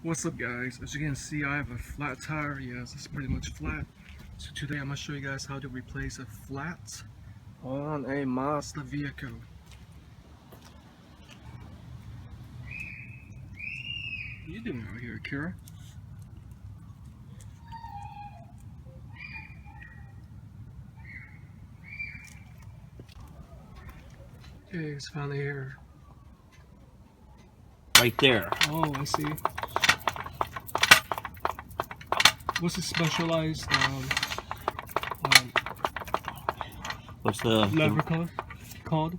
What's up, guys? As you can see, I have a flat tire. Yes, it's pretty much flat. So today I'm going to show you guys how to replace a flat on a Mazda vehicle. What are you doing out here, Kira? Okay, it's finally here. Right there. Oh, I see. What's the specialized What's the lever called?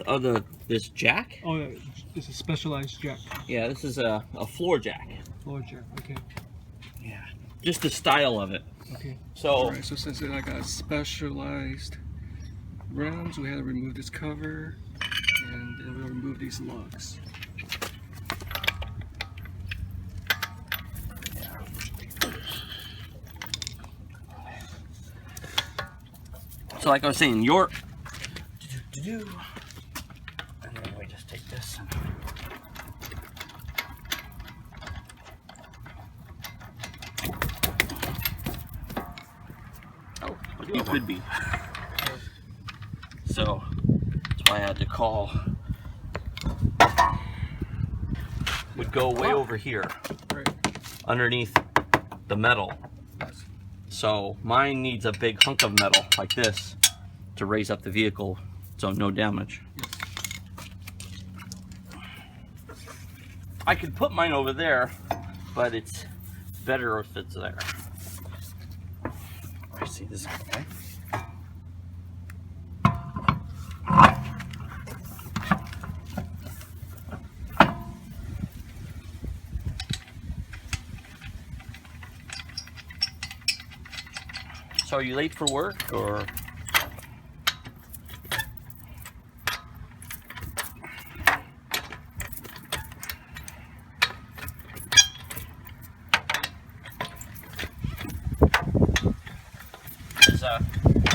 Oh, this jack? Oh, yeah, it's a specialized jack. Yeah, this is a floor jack. Floor jack. Okay. Yeah, just the style of it. Okay. So, alright, so since I got specialized rims, we had to remove this cover, and then we'll remove these lugs. so like I was saying, and then we just take this. Oh, it could be. So that's why I had to call. Would go way over here, Right. underneath the metal. Yes. So mine needs a big hunk of metal like this to raise up the vehicle so no damage. Yes. I could put mine over there, but it's better if it's there. I see this guy. So are you late for work or? I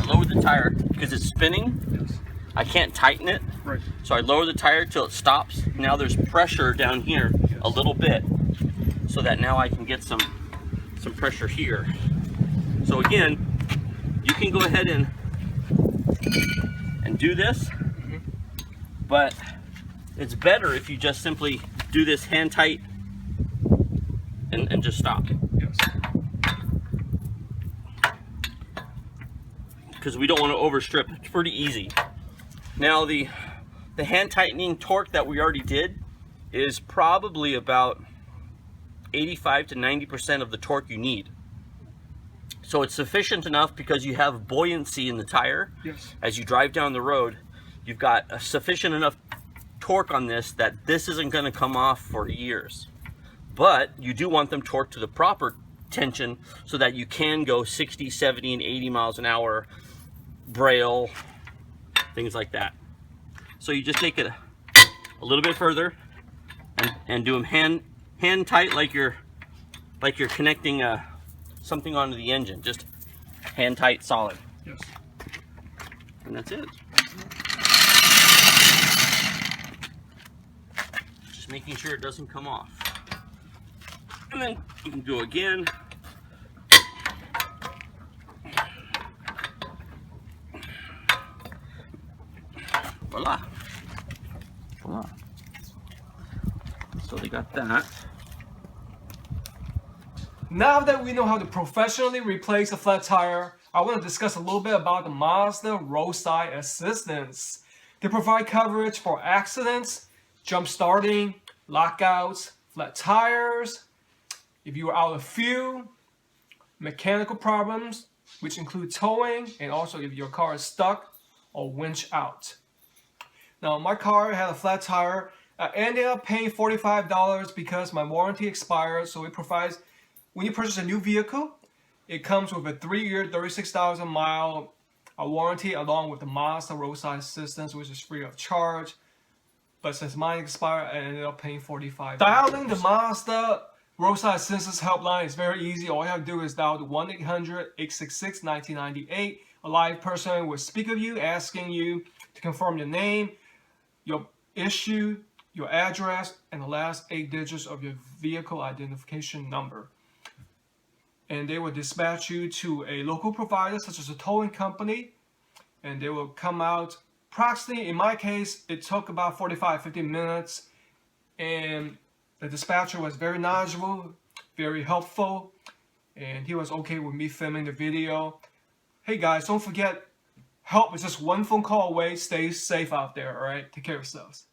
lowered the tire because it's spinning. Yes. I can't tighten it. Right. So I lower the tire till it stops. Now there's pressure down here a little bit, so that now I can get some pressure here. So again, you can go ahead and do this, but it's better if you just simply do this hand tight and just stop. Yes. Because we don't want to overstrip. It's pretty easy. Now the hand tightening torque that we already did is probably about 85 to 90% of the torque you need. So it's sufficient enough because you have buoyancy in the tire. Yes. As you drive down the road, you've got a sufficient enough torque on this that this isn't going to come off for years. But you do want them torqued to the proper tension so that you can go 60, 70, and 80 miles an hour, braille, things like that. So you just take it a little bit further and do them hand tight like you're connecting something onto the engine. Just hand tight, solid. Yes. And that's it. Just making sure it doesn't come off. And then you can go again. Voila. Voila. So they got that. Now that we know how to professionally replace a flat tire, I want to discuss a little bit about the Mazda Roadside Assistance. They provide coverage for accidents, jump starting, lockouts, flat tires, if you are out of fuel, mechanical problems, which include towing, and also if your car is stuck or winch out. Now, my car had a flat tire. I ended up paying $45 because my warranty expired, so it provides, when you purchase a new vehicle, it comes with a 3-year, 36,000 mile warranty along with the Mazda Roadside Assistance, which is free of charge. But since mine expired, I ended up paying $45. Dialing the Mazda Roadside Assistance helpline is very easy. All you have to do is dial the 1-800-866-1998. A live person will speak with you, asking you to confirm your name, your issue, your address, and the last 8 digits of your vehicle identification number. And they will dispatch you to a local provider, such as a towing company, and they will come out. Approximately, in my case, it took about 45-50 minutes, and the dispatcher was very knowledgeable, very helpful, and he was okay with me filming the video. Hey guys, don't forget, help is just one phone call away. Stay safe out there, alright? Take care of yourselves.